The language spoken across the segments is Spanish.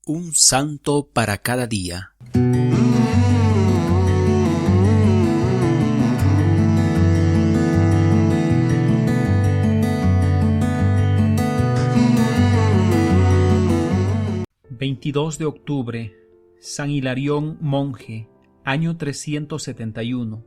Un santo para cada día. ...22 de octubre... San Hilarión monje... año 371...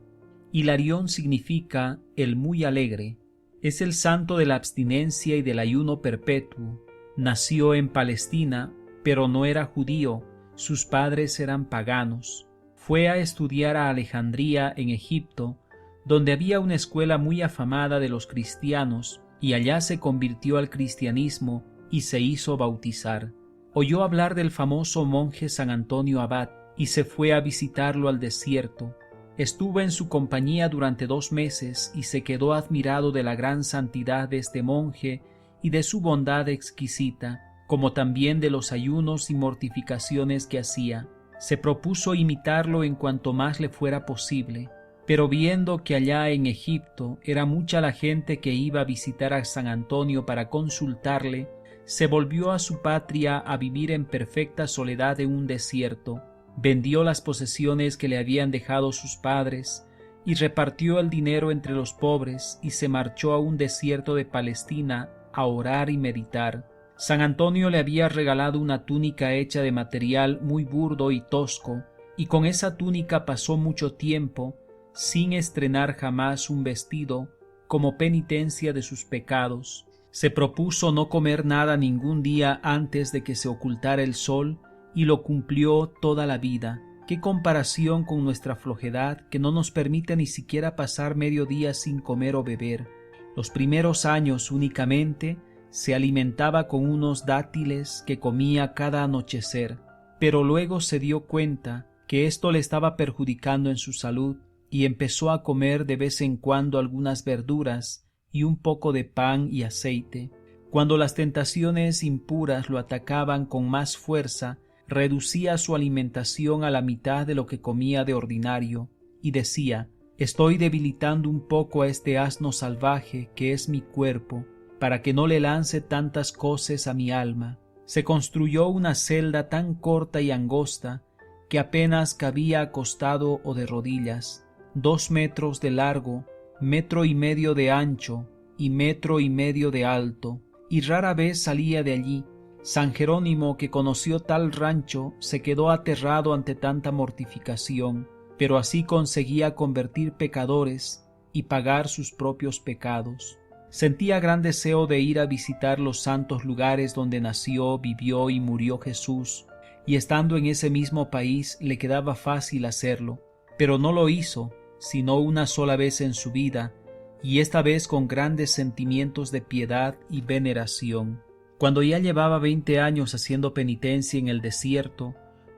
Hilarión significa el muy alegre. Es el santo de la abstinencia y del ayuno perpetuo. Nació en Palestina, pero no era judío, sus padres eran paganos. Fue a estudiar a Alejandría en Egipto, donde había una escuela muy afamada de los cristianos, y allá se convirtió al cristianismo y se hizo bautizar. Oyó hablar del famoso monje San Antonio Abad y se fue a visitarlo al desierto. Estuvo en su compañía durante 2 meses y se quedó admirado de la gran santidad de este monje y de su bondad exquisita, como también de los ayunos y mortificaciones que hacía. Se propuso imitarlo en cuanto más le fuera posible, pero viendo que allá en Egipto era mucha la gente que iba a visitar a San Antonio para consultarle, se volvió a su patria a vivir en perfecta soledad en un desierto. Vendió las posesiones que le habían dejado sus padres y repartió el dinero entre los pobres y se marchó a un desierto de Palestina a orar y meditar. San Antonio le había regalado una túnica hecha de material muy burdo y tosco, y con esa túnica pasó mucho tiempo sin estrenar jamás un vestido como penitencia de sus pecados. Se propuso no comer nada ningún día antes de que se ocultara el sol y lo cumplió toda la vida. Qué comparación con nuestra flojedad que no nos permite ni siquiera pasar medio día sin comer o beber. Los primeros años únicamente se alimentaba con unos dátiles que comía cada anochecer, pero luego se dio cuenta que esto le estaba perjudicando en su salud y empezó a comer de vez en cuando algunas verduras y un poco de pan y aceite. Cuando las tentaciones impuras lo atacaban con más fuerza, reducía su alimentación a la mitad de lo que comía de ordinario, y decía: «Estoy debilitando un poco a este asno salvaje que es mi cuerpo, para que no le lance tantas cosas a mi alma». Se construyó una celda tan corta y angosta que apenas cabía acostado o de rodillas, 2 metros de largo, 1,5 metros de ancho y 1,5 metros de alto, y rara vez salía de allí. San Jerónimo, que conoció tal rancho, se quedó aterrado ante tanta mortificación, pero así conseguía convertir pecadores y pagar sus propios pecados. Sentía gran deseo de ir a visitar los santos lugares donde nació, vivió y murió Jesús, y estando en ese mismo país le quedaba fácil hacerlo, pero no lo hizo, sino una sola vez en su vida, y esta vez con grandes sentimientos de piedad y veneración. Cuando ya llevaba 20 años haciendo penitencia en el desierto,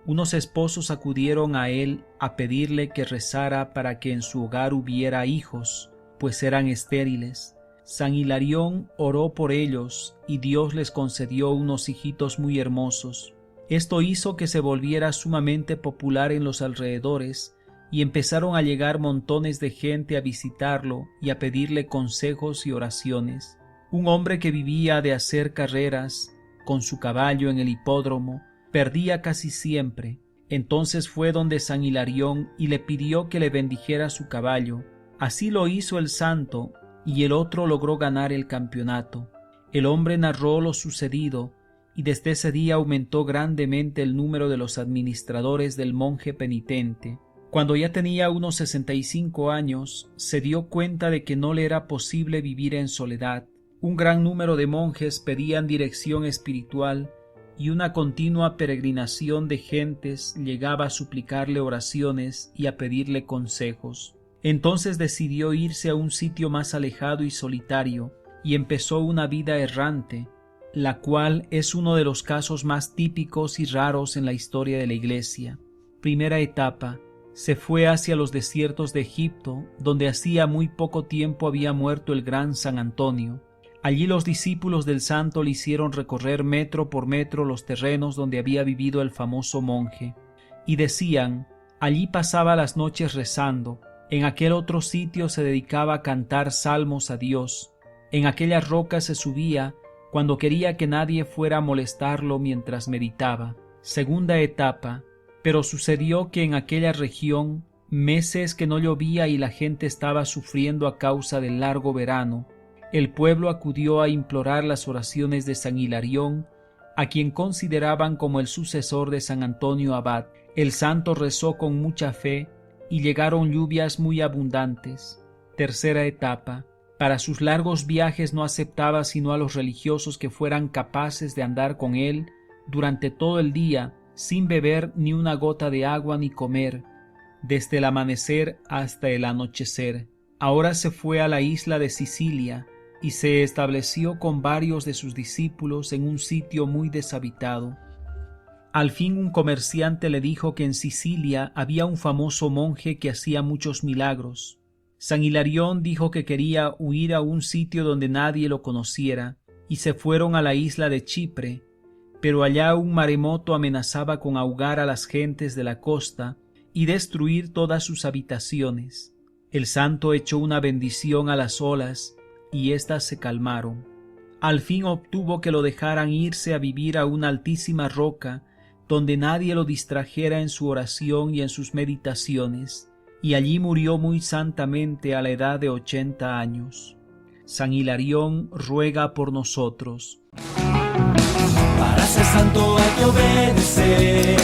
unos esposos acudieron a él a pedirle que rezara para que en su hogar hubiera hijos, pues eran estériles. San Hilarión oró por ellos y Dios les concedió unos hijitos muy hermosos. Esto hizo que se volviera sumamente popular en los alrededores y empezaron a llegar montones de gente a visitarlo y a pedirle consejos y oraciones. Un hombre que vivía de hacer carreras con su caballo en el hipódromo perdía casi siempre. Entonces fue donde San Hilarión y le pidió que le bendijera su caballo. Así lo hizo el santo y el otro logró ganar el campeonato. El hombre narró lo sucedido y desde ese día aumentó grandemente el número de los administradores del monje penitente. Cuando ya tenía unos 65 años, se dio cuenta de que no le era posible vivir en soledad. Un gran número de monjes pedían dirección espiritual y una continua peregrinación de gentes llegaba a suplicarle oraciones y a pedirle consejos. Entonces decidió irse a un sitio más alejado y solitario y empezó una vida errante, la cual es uno de los casos más típicos y raros en la historia de la Iglesia. Primera etapa: se fue hacia los desiertos de Egipto, donde hacía muy poco tiempo había muerto el gran San Antonio. Allí los discípulos del santo le hicieron recorrer metro por metro los terrenos donde había vivido el famoso monje, y decían: allí pasaba las noches rezando, en aquel otro sitio se dedicaba a cantar salmos a Dios, en aquellas rocas se subía cuando quería que nadie fuera a molestarlo mientras meditaba. Segunda etapa. Pero sucedió que en aquella región, meses que no llovía y la gente estaba sufriendo a causa del largo verano, el pueblo acudió a implorar las oraciones de San Hilarión, a quien consideraban como el sucesor de San Antonio Abad. El santo rezó con mucha fe y llegaron lluvias muy abundantes. Tercera etapa. Para sus largos viajes no aceptaba sino a los religiosos que fueran capaces de andar con él durante todo el día, sin beber ni una gota de agua ni comer, desde el amanecer hasta el anochecer. Ahora se fue a la isla de Sicilia y se estableció con varios de sus discípulos en un sitio muy deshabitado. Al fin un comerciante le dijo que en Sicilia había un famoso monje que hacía muchos milagros. San Hilarión dijo que quería huir a un sitio donde nadie lo conociera, y se fueron a la isla de Chipre, pero allá un maremoto amenazaba con ahogar a las gentes de la costa y destruir todas sus habitaciones. El santo echó una bendición a las olas y éstas se calmaron. Al fin obtuvo que lo dejaran irse a vivir a una altísima roca donde nadie lo distrajera en su oración y en sus meditaciones, y allí murió muy santamente a la edad de 80 años. San Hilarión ruega por nosotros. Para ser santo hay que obedecer,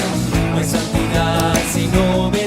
no hay santidad sin obedecer.